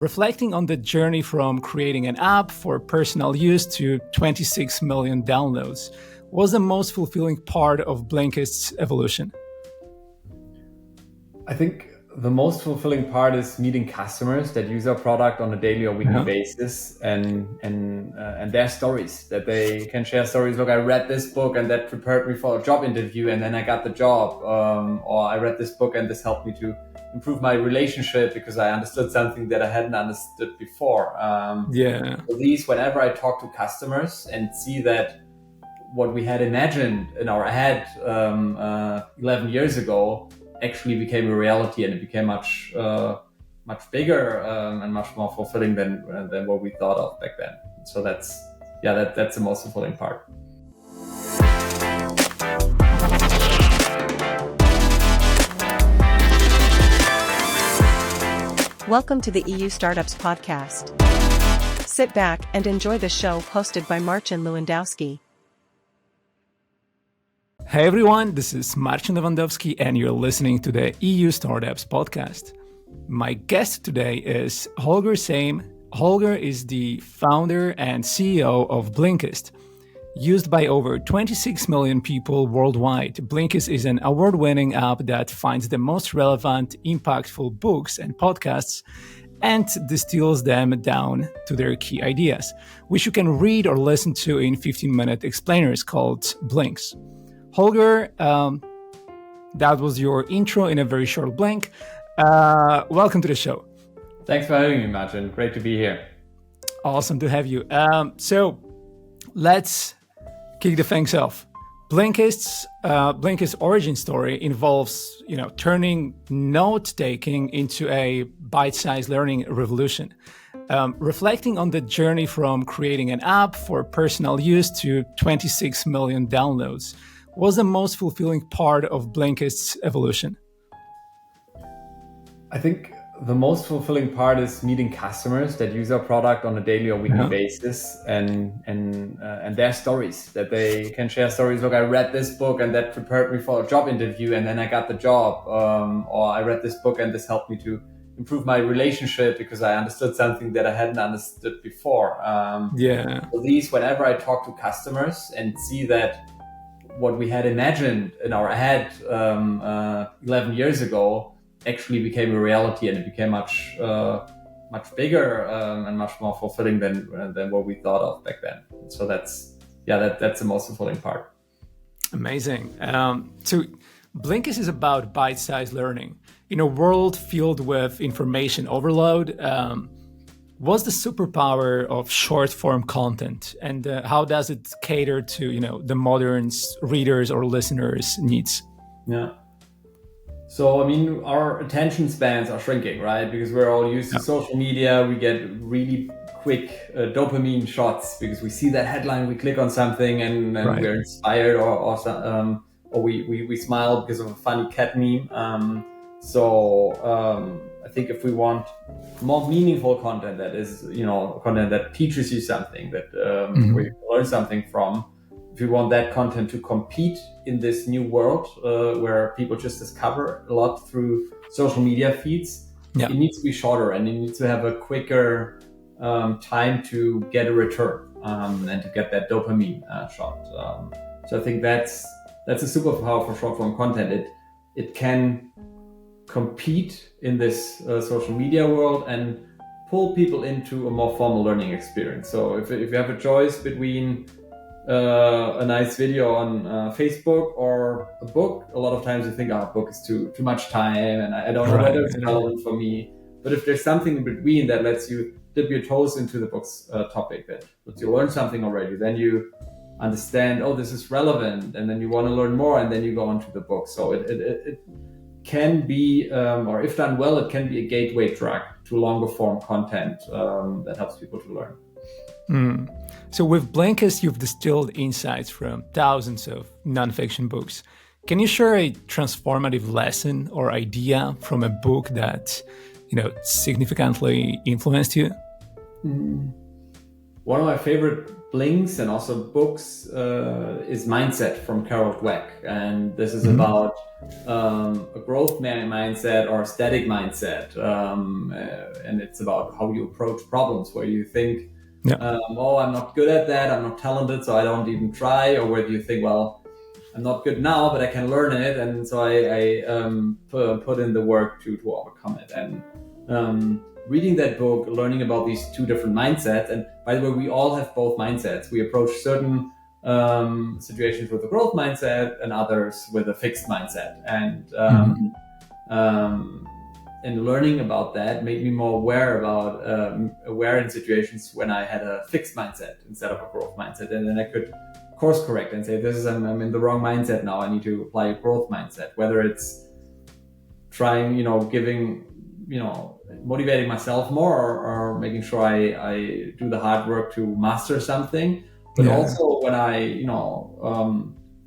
reflecting on the journey from creating an app for personal use to 26 million downloads. Was the most fulfilling part of Blinkist's evolution? I think the most fulfilling part is meeting customers that use our product on a daily or weekly basis, and their stories that they can share stories. Look, I read this book and that prepared me for a job interview, and then I got the job. Or I read this book and this helped me to improve my relationship because I understood something that I hadn't understood before. So these, whenever I talk to customers and see that what we had imagined in our head 11 years ago actually became a reality, and it became much bigger and much more fulfilling than what we thought of back then. So that's the most fulfilling part. Welcome to the EU Startups Podcast. Sit back and enjoy the show hosted by Marcin Lewandowski. Hey everyone, this is Marcin Lewandowski and you're listening to the EU Startups Podcast. My guest today is Holger Seim. Holger is the founder and CEO of Blinkist. Used by over 26 million people worldwide, Blinkist is an award-winning app that finds the most relevant, impactful books and podcasts and distills them down to their key ideas, which you can read or listen to in 15-minute explainers called Blinks. Holger, that was your intro in a very short blink. Welcome to the show. Thanks for having me, Marcin. Great to be here. Awesome to have you. So let's kick the things off. Blinkist's origin story involves, turning note-taking into a bite-sized learning revolution. Reflecting on the journey from creating an app for personal use to 26 million downloads. Was the most fulfilling part of Blinkist's evolution? I think the most fulfilling part is meeting customers that use our product on a daily or weekly basis, and their stories that they can share stories. Look, I read this book and that prepared me for a job interview, and then I got the job. Or I read this book and this helped me to improve my relationship because I understood something that I hadn't understood before. So these, whenever I talk to customers and see that what we had imagined in our head 11 years ago actually became a reality, and it became much bigger and much more fulfilling than what we thought of back then. So that's the most fulfilling part. Amazing. So Blinkist is about bite-sized learning. In a world filled with information overload, what's the superpower of short-form content, and how does it cater to the modern readers or listeners' needs? Yeah. So, our attention spans are shrinking, right? Because we're all used to social media. We get really quick dopamine shots because we see that headline, we click on something, and we're inspired, or we smile because of a funny cat meme. I think if we want more meaningful content, that is, content that teaches you something, that where you learn something from. If you want that content to compete in this new world where people just discover a lot through social media feeds, it needs to be shorter, and it needs to have a quicker time to get a return and to get that dopamine shot. So I think that's a superpower for short form content. It can compete in this social media world and pull people into a more formal learning experience. So if you have a choice between a nice video on Facebook or a book, a lot of times you think, a book is too much time, and I don't know whether it's relevant for me. But if there's something in between that lets you dip your toes into the book's topic, that lets you learn something already, then you understand, this is relevant, and then you want to learn more, and then you go on to the book. So it can be, or if done well, it can be a gateway drug to longer form content that helps people to learn. So with Blinkist, you've distilled insights from thousands of nonfiction books. Can you share a transformative lesson or idea from a book that, significantly influenced you? One of my favorite Blinks and also books is Mindset from Carol Dweck. And this is about a growth mindset or a static mindset. And it's about how you approach problems, where you think, oh, I'm not good at that, I'm not talented, so I don't even try. Or whether you think, well, I'm not good now, but I can learn it. And so I put in the work to overcome it. And reading that book, learning about these two different mindsets. And by the way, we all have both mindsets. We approach certain situations with a growth mindset and others with a fixed mindset. And learning about that made me more aware in situations when I had a fixed mindset instead of a growth mindset. And then I could course correct and say, I'm in the wrong mindset now. I need to apply a growth mindset, whether it's trying, motivating myself more or making sure I do the hard work to master something. But also when I,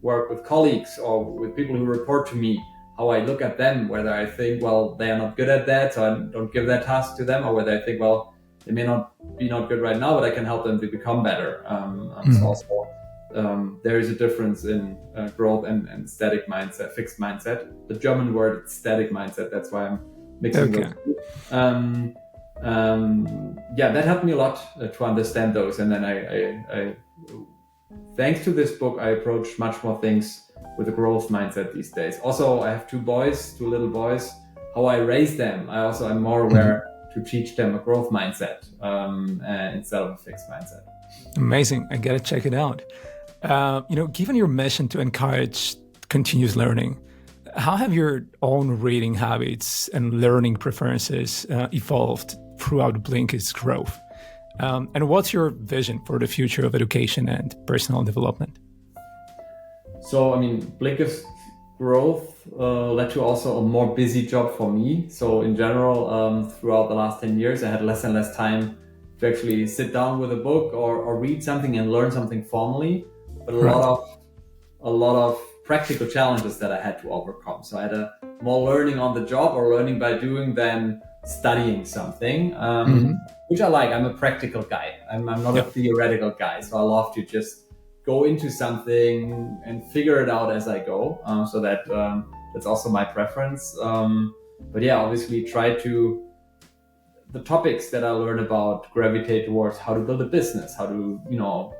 work with colleagues or with people who report to me, how I look at them, whether I think, well, they are not good at that, so I don't give that task to them, or whether I think, well, they may not be good right now, but I can help them to become better. So also, there is a difference in growth and static mindset, fixed mindset. The German word is static mindset. That's why I'm mixing those two. That helped me a lot to understand those. And then I thanks to this book, I approach much more things with a growth mindset these days. Also, I have two little boys. How I raise them, I'm more aware to teach them a growth mindset instead of a fixed mindset. Amazing. I gotta check it out. Given your mission to encourage continuous learning, how have your own reading habits and learning preferences evolved throughout Blinkist's growth? And what's your vision for the future of education and personal development? So, Blinkist growth led to also a more busy job for me. So in general, throughout the last 10 years, I had less and less time to actually sit down with a book or read something and learn something formally, but a lot of practical challenges that I had to overcome. So I had more learning on the job or learning by doing than studying something, which I like. I'm a practical guy. I'm not a theoretical guy. So I love to just go into something and figure it out as I go. So that's also my preference. Obviously the topics that I learn about gravitate towards how to build a business, how to,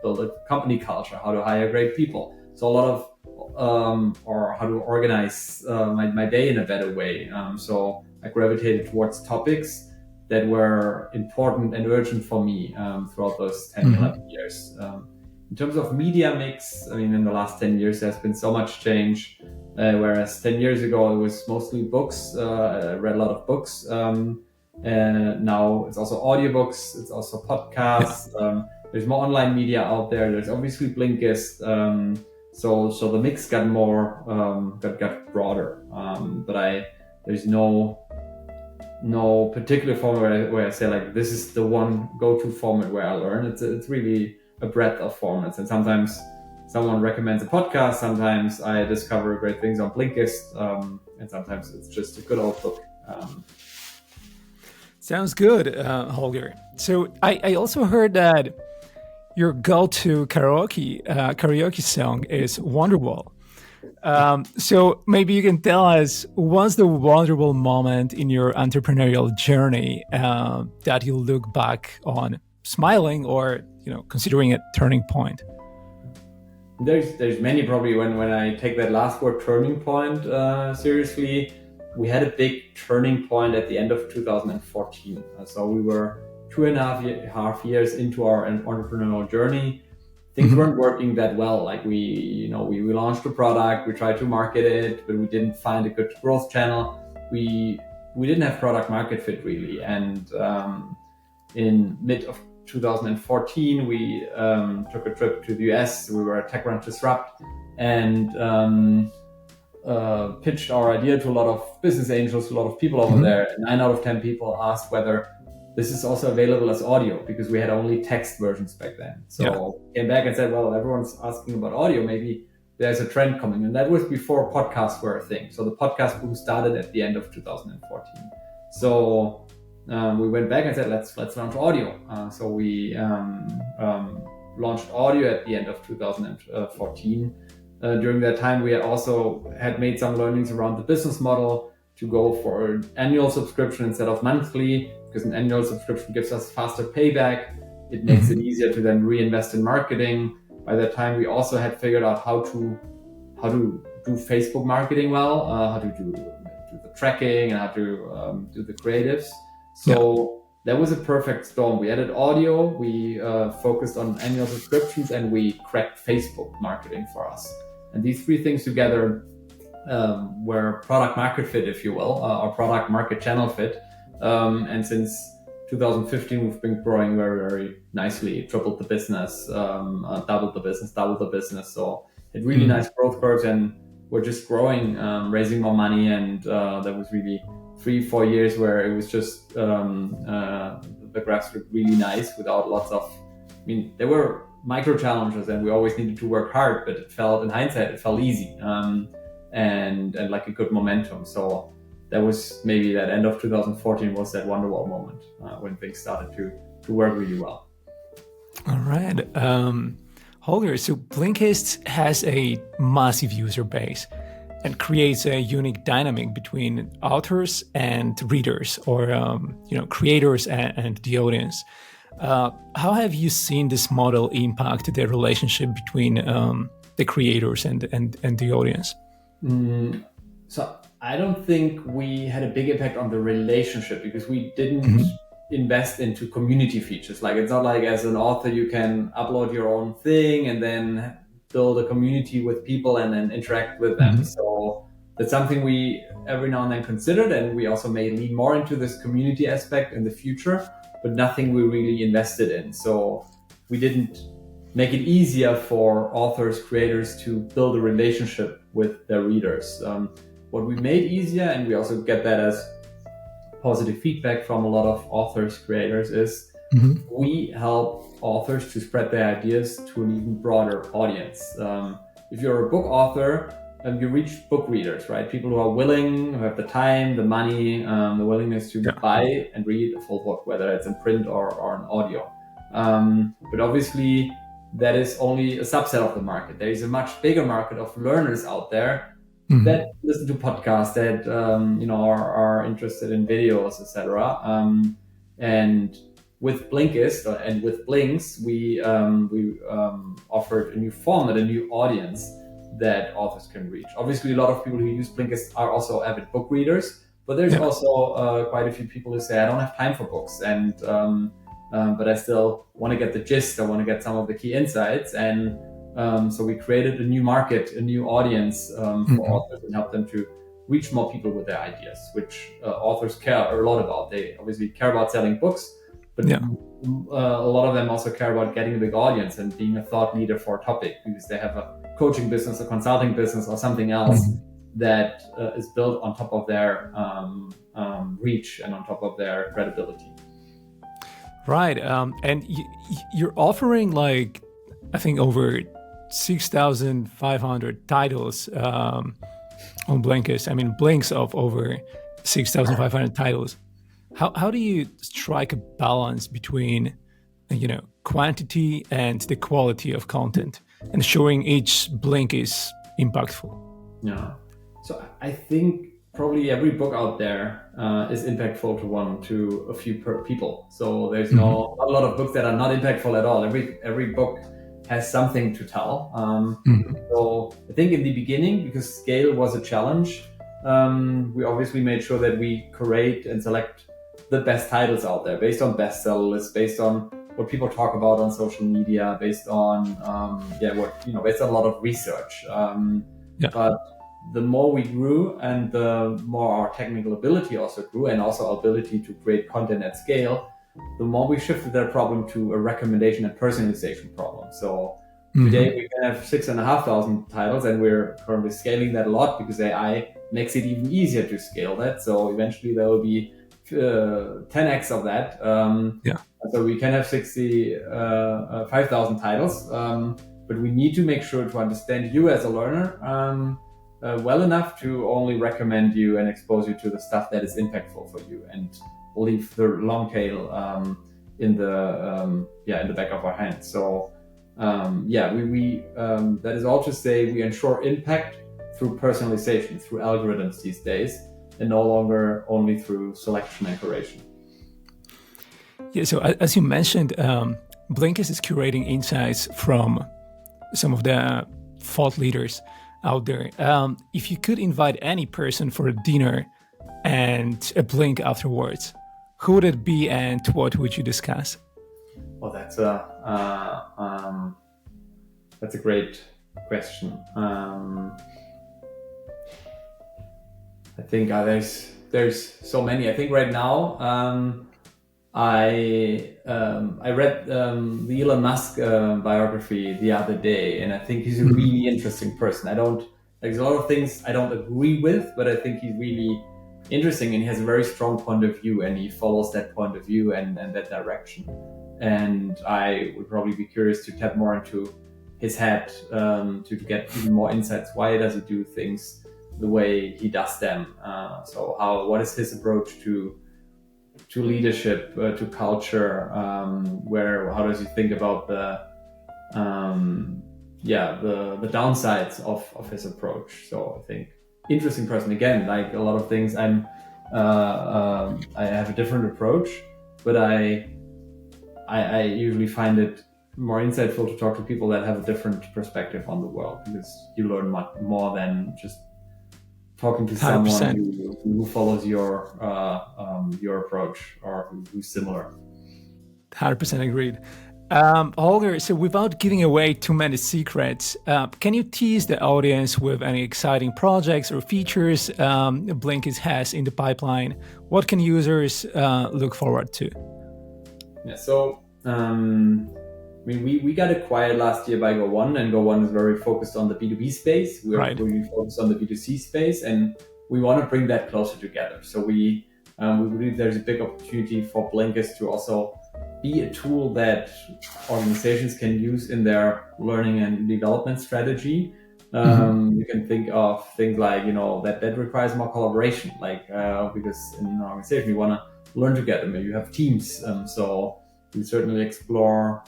build a company culture, how to hire great people. So a lot of, or how to organize my day in a better way. So I gravitated towards topics that were important and urgent for me throughout those 10, 11 years. In terms of media mix, in the last 10 years, there's been so much change. Whereas 10 years ago, it was mostly books. I read a lot of books. And now it's also audiobooks, it's also podcasts. There's more online media out there. There's obviously Blinkist. So the mix got more, got broader. But there's no particular format where I say like, this is the one go-to format where I learn. It's really a breadth of formats. And sometimes someone recommends a podcast. Sometimes I discover great things on Blinkist. And sometimes it's just a good old book. Sounds good, Holger. So I also heard that your go-to karaoke song is Wonderwall. So maybe you can tell us, what's the Wonderwall moment in your entrepreneurial journey that you look back on smiling or considering a turning point? There's many. Probably when I take that last word, turning point, seriously. We had a big turning point at the end of 2014. So we were 2.5 years into our entrepreneurial journey. Things weren't working that well. Like we launched a product, we tried to market it, but we didn't find a good growth channel. We didn't have product market fit really. And in mid of 2014, we took a trip to the US. We were at TechRun Disrupt and pitched our idea to a lot of business angels, a lot of people over there. 9 out of 10 people asked whether this is also available as audio, because we had only text versions back then. So came back and said, well, everyone's asking about audio. Maybe there's a trend coming. And that was before podcasts were a thing. So the podcast boom started at the end of 2014. So we went back and said, let's launch audio. So we launched audio at the end of 2014. During that time, we also had made some learnings around the business model to go for an annual subscription instead of monthly, because an annual subscription gives us faster payback. It makes it easier to then reinvest in marketing. By that time, we also had figured out how to do Facebook marketing well, how to do the tracking, and how to do the creatives. So that was a perfect storm. We added audio, we focused on annual subscriptions, and we cracked Facebook marketing for us. And these three things together were product market fit, if you will, or product market channel fit. And since 2015, we've been growing very, very nicely, tripled the business, doubled the business. So had really nice growth curves, and we're just growing, raising more money. And that was really 3-4 years where it was just the graphs looked really nice without lots of, there were micro challenges and we always needed to work hard, but in hindsight, it felt easy and like a good momentum. So that was maybe that end of 2014 was that Wonderwall moment when things started to work really well. All right. Holger, so Blinkist has a massive user base and creates a unique dynamic between authors and readers, or creators and the audience. How have you seen this model impact the relationship between the creators and the audience? So I don't think we had a big impact on the relationship because we didn't invest into community features. Like, it's not like as an author you can upload your own thing and then build a community with people and then interact with them. So that's something we every now and then considered, and we also may lean more into this community aspect in the future, but nothing we really invested in. So we didn't make it easier for authors, creators to build a relationship with their readers. What we made easier, and we also get that as positive feedback from a lot of authors, creators, is we help authors to spread their ideas to an even broader audience. If you're a book author, you reach book readers, right? People who are willing, who have the time, the money, the willingness to buy and read a full book, whether it's in print or an audio. But obviously, that is only a subset of the market. There is a much bigger market of learners out there that listen to podcasts, that are interested in videos, etc. And with Blinkist and with Blinks, we offered a new format, a new audience that authors can reach. Obviously, a lot of people who use Blinkist are also avid book readers, but there's also quite a few people who say, I don't have time for books, and but I still want to get the gist, I want to get some of the key insights. And so we created a new market, a new audience for authors, and help them to reach more people with their ideas, which authors care a lot about. They obviously care about selling books, but a lot of them also care about getting a big audience and being a thought leader for a topic, because they have a coaching business, a consulting business, or something else that is built on top of their reach and on top of their credibility. Right. And you're offering, like, I think over 6,500 titles on Blinkist. I mean, blinks of over 6,500 titles. How do you strike a balance between, quantity and the quality of content, ensuring each blink is impactful? Yeah. So I think probably every book out there is impactful to a few people. So there's not a lot of books that are not impactful at all. Every book has something to tell. So I think in the beginning, because scale was a challenge, we obviously made sure that we curate and select the best titles out there based on bestseller lists, based on what people talk about on social media, based on based on a lot of research. But the more we grew and the more our technical ability also grew, and also our ability to create content at scale, the more we shifted that problem to a recommendation and personalization problem. So today we can have 6,500 titles, and we're currently scaling that a lot because AI makes it even easier to scale that. So eventually there will be 10x of that. So we can have 5,000 titles, but we need to make sure to understand you as a learner well enough to only recommend you and expose you to the stuff that is impactful for you, and leave the long tail in the back of our hands. So that is all to say we ensure impact through personalization, through algorithms these days, and no longer only through selection and curation. Yeah, so as you mentioned, Blinkist is curating insights from some of the thought leaders out there. If you could invite any person for a dinner and a blink afterwards, who would it be and what would you discuss? Well, that's a great question. I think there's so many. I think right now I read the Elon Musk biography the other day, and I think he's a really interesting person. There's a lot of things I don't agree with, but I think he's really interesting, and he has a very strong point of view, and he follows that point of view and that direction. And I would probably be curious to tap more into his head to get even more insights. Why does he do things the way he does them? What is his approach to leadership, to culture? How does he think about the downsides of his approach? So I think interesting person. Again, like a lot of things, I have a different approach, but I usually find it more insightful to talk to people that have a different perspective on the world, because you learn much more than just talking to 100%. Someone who follows your approach or who's similar. 100% agreed. Holger, so without giving away too many secrets, can you tease the audience with any exciting projects or features Blinkist has in the pipeline? What can users look forward to? Yeah, so we got acquired last year by Go1, and Go1 is very focused on the B2B space. We're really focused on the B2C space, and we want to bring that closer together. So we believe there's a big opportunity for Blinkist to also be a tool that organizations can use in their learning and development strategy. You can think of things like, that requires more collaboration, because in an organization you want to learn together. Maybe you have teams, so we certainly explore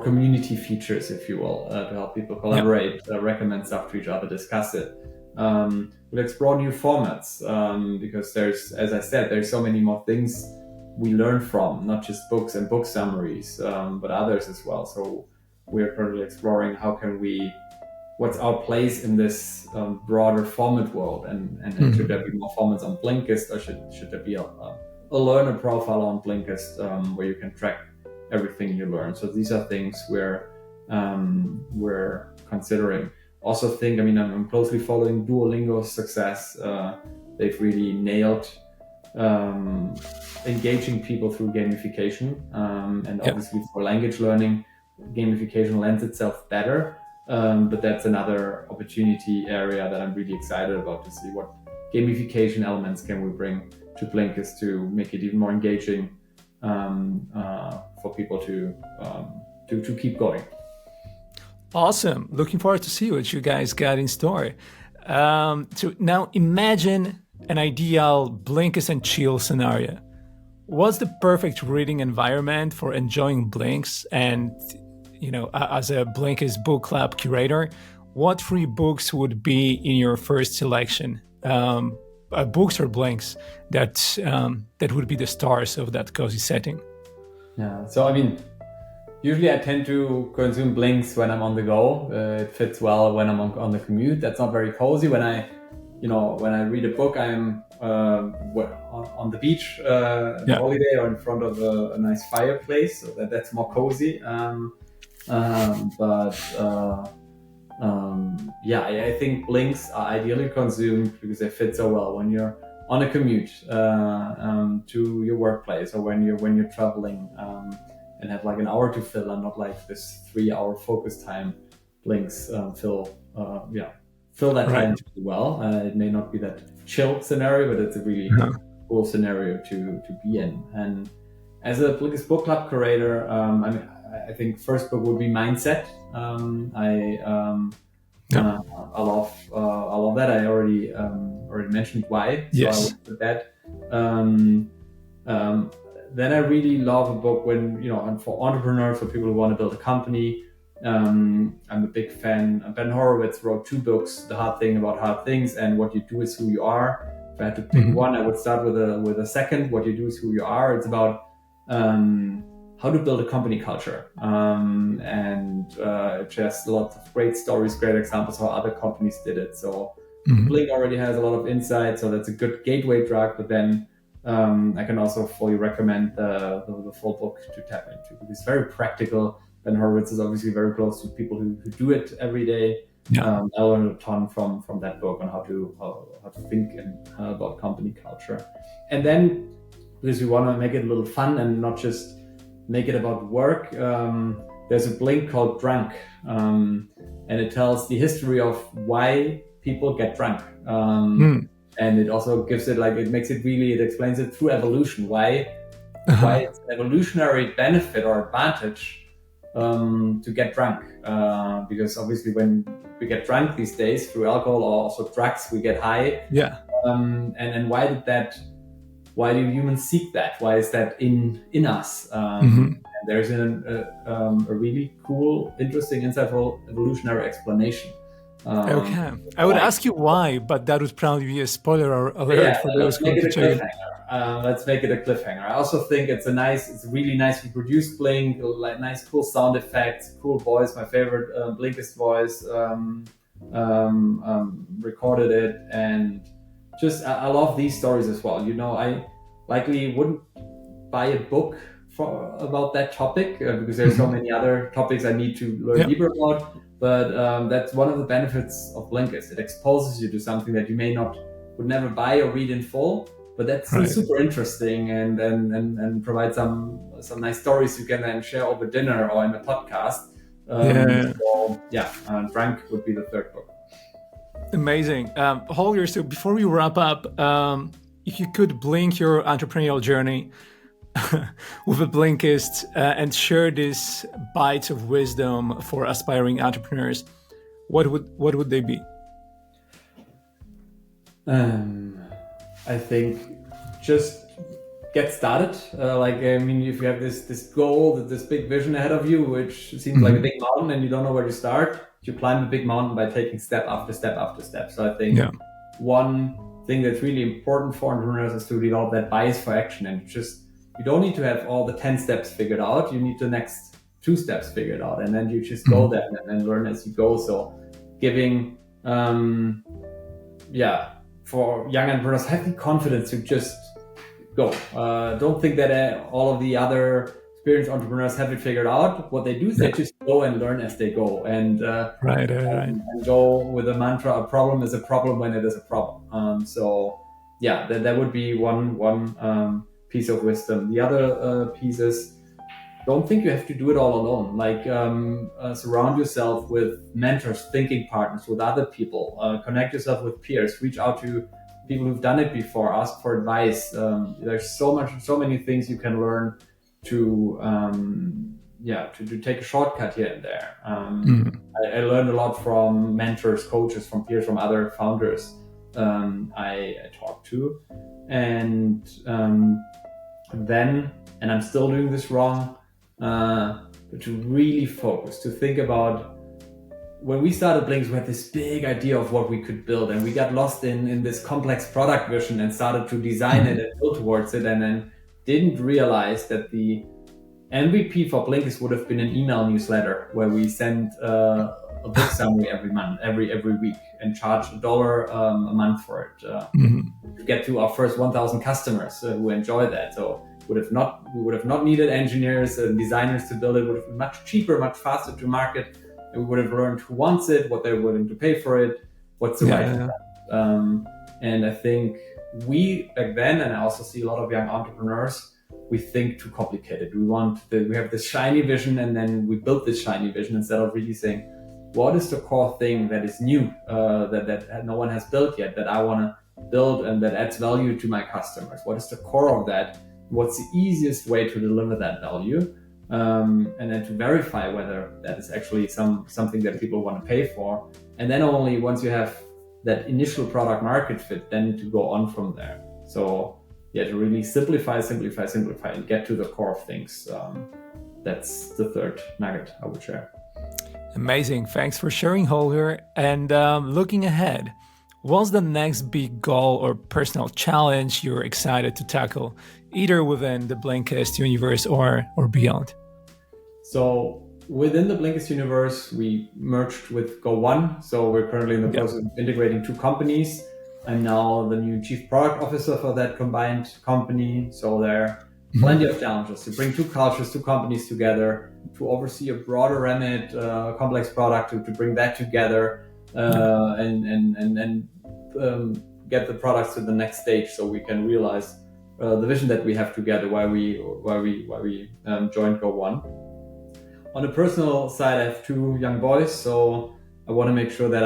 community features, if you will, to help people collaborate, recommend stuff to each other, discuss it. We'll explore new formats, because there's so many more things we learn from, not just books and book summaries, but others as well. So we're currently exploring what's our place in this broader format world, and should there be more formats on Blinkist, or should there be a learner profile on Blinkist where you can track everything you learn? So these are things we're considering. Also I'm closely following Duolingo's success. They've really nailed engaging people through gamification, and obviously for language learning, gamification lends itself better. But that's another opportunity area that I'm really excited about, to see what gamification elements can we bring to Blinkist to make it even more engaging for people to keep going. Awesome. Looking forward to see what you guys got in store. So now imagine an ideal Blinkist and chill scenario. What's the perfect reading environment for enjoying blinks? And, as a Blinkist book club curator, what 3 books would be in your first selection? Books or blinks that would be the stars of that cozy setting? Yeah, so usually I tend to consume blinks when I'm on the go. It fits well when I'm on the commute. That's not very cozy. When I read a book, I'm on the beach, holiday, or in front of a nice fireplace. So that's more cozy. I think blinks are ideally consumed because they fit so well when you're on a commute to your workplace, or when you're traveling and have like an hour to fill, and not like this 3-hour focus time. Blinks fill that time really well. It may not be that chill scenario, but it's a really cool scenario to be in. And as a Blinkist book club curator, I think first book would be Mindset. I love that. I already mentioned why. Yes. So I would put that. then I really love a book when, and for entrepreneurs, for people who want to build a company. I'm a big fan. Ben Horowitz wrote 2 books, The Hard Thing About Hard Things and What You Do Is Who You Are. If I had to pick one, I would start with a second, What You Do Is Who You Are. It's about how to build a company culture. And just lots of great stories, great examples how other companies did it. So Blink already has a lot of insight, so that's a good gateway drug. But then I can also fully recommend the full book to tap into, because it's very practical. Ben Horowitz is obviously very close to people who do it every day. I learned a ton from that book on how to think and about company culture. And then, because we want to make it a little fun and not just make it about work, there's a Blink called Drunk, and it tells the history of why people get drunk. And it also gives it it explains it through evolution, why it's an evolutionary benefit or advantage to get drunk. Because obviously when we get drunk these days through alcohol or also drugs, we get high. Yeah. And why do humans seek that? Why is that in us? And there's a really cool, interesting, insightful evolutionary explanation. Okay. I would ask you why, but that would probably be a spoiler alert for those who want to check it. Let's make it a cliffhanger. I also think it's a really nicely produced Blink, like nice, cool sound effects, cool voice. My favorite Blinkist voice recorded it, and just I love these stories as well. I likely wouldn't buy a book about that topic because there's so many other topics I need to learn deeper about. But that's one of the benefits of Blinkist. It exposes you to something that you would never buy or read in full, but that's still super interesting and provide some nice stories you can then share over dinner or in a podcast. Frank would be the third book. Amazing. Holger, so before we wrap up, if you could blink your entrepreneurial journey with a Blinkist and share this bites of wisdom for aspiring entrepreneurs, what would they be? I think just get started. If you have this goal, this big vision ahead of you, which seems like a big mountain and you don't know where to start, you climb the big mountain by taking step after step after step. So I think one thing that's really important for entrepreneurs is to develop that bias for action, and you don't need to have all the 10 steps figured out. You need the next 2 steps figured out, and then you just go there and learn as you go. So giving, for young entrepreneurs, have the confidence to just go. Don't think that all of the other experienced entrepreneurs have it figured out. What they do is they just go and learn as they go, and and go with the mantra: a problem is a problem when it is a problem. That would be one piece of wisdom. The other piece is, don't think you have to do it all alone. Surround yourself with mentors, thinking partners, with other people. Connect yourself with peers. Reach out to people who've done it before. Ask for advice. There's so many things you can learn to take a shortcut here and there. I learned a lot from mentors, coaches, from peers, from other founders I talked to, and I'm still doing this wrong, but to really focus, to think about, when we started Blinks, we had this big idea of what we could build, and we got lost in this complex product vision and started to design it and build towards it, and then didn't realize that the MVP for Blinkist would have been an email newsletter where we send a book summary every month, every week, and charge $1 a month for it to get to our first 1,000 customers who enjoy that. So we would have not needed engineers and designers to build it. It would have been much cheaper, much faster to market, and we would have learned who wants it, what they're willing to pay for it, what's the right. And I think we back then, and I also see a lot of young entrepreneurs, we think too complicated. We have this shiny vision, and then we build this shiny vision instead of really saying, what is the core thing that is new, that no one has built yet, that I want to build and that adds value to my customers? What is the core of that? What's the easiest way to deliver that value? And then to verify whether that is actually something that people want to pay for. And then only once you have that initial product market fit, then to go on from there. So to really simplify, and get to the core of things. That's the third nugget I would share. Amazing. Thanks for sharing, Holger. And looking ahead, what's the next big goal or personal challenge you're excited to tackle, either within the Blinkist universe or beyond? So within the Blinkist universe, we merged with Go1. So we're currently in the process of integrating 2 companies. I'm now the new chief product officer for that combined company. So there are plenty of challenges to bring 2 cultures, 2 companies together, to oversee a broader remit, complex product, to bring that together and get the products to the next stage, so we can realize the vision that we have together. Why we joined Go1. On a personal side, I have 2 young boys, so I want to make sure that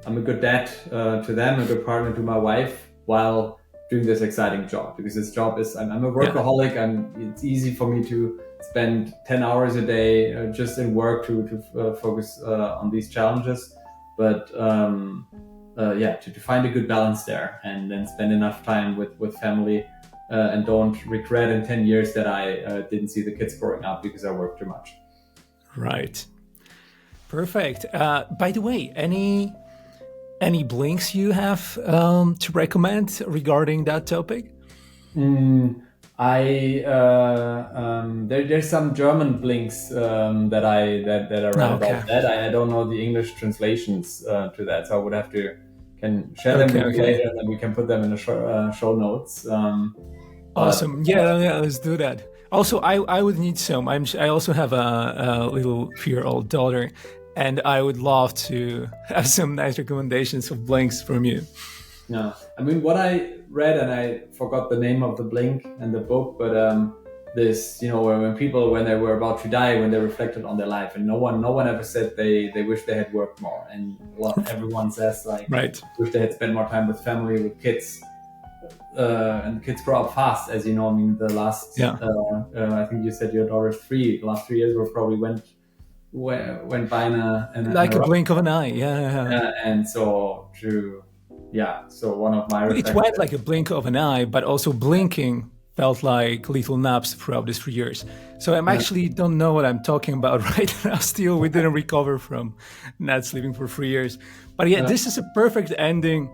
I'm a good dad to them, a good partner to my wife, while doing this exciting job. Because this job is, I'm a workaholic. It's easy for me to spend 10 hours a day just in work to focus on these challenges. But to find a good balance there, and then spend enough time with family, and don't regret in 10 years that I didn't see the kids growing up because I worked too much. Right. Perfect. By the way, any blinks you have to recommend regarding that topic? There's some German blinks that I read about that. I don't know the English translations to that, so I would have to share them with you later, and then we can put them in the show notes. Awesome. Yeah, let's do that. Also, I would need some. I also have a little 3-year-old daughter, and I would love to have some nice recommendations of blinks from you. Yeah, I mean, what I read, and I forgot the name of the blink and the book, but this, when people, when they were about to die, when they reflected on their life, and no one ever said they wish they had worked more, and everyone says wish they had spent more time with family, with kids, and kids grow up fast, as you know. I mean, the last I think you said your daughter's 3. The last 3 years were probably went by in a blink of an eye. And so so one of my it went like a blink of an eye, but also blinking felt like little naps throughout these 3 years. So I'm actually don't know what I'm talking about right now. Still, we didn't recover from not sleeping for 3 years. But this is a perfect ending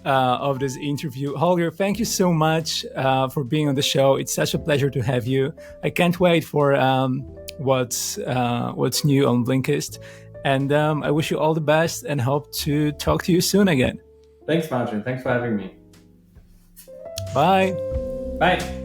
of this interview. Holger, thank you so much for being on the show. It's such a pleasure to have you. I can't wait for what's new on Blinkist. And I wish you all the best and hope to talk to you soon again. Thanks, Martin. Thanks for having me. Bye. Bye.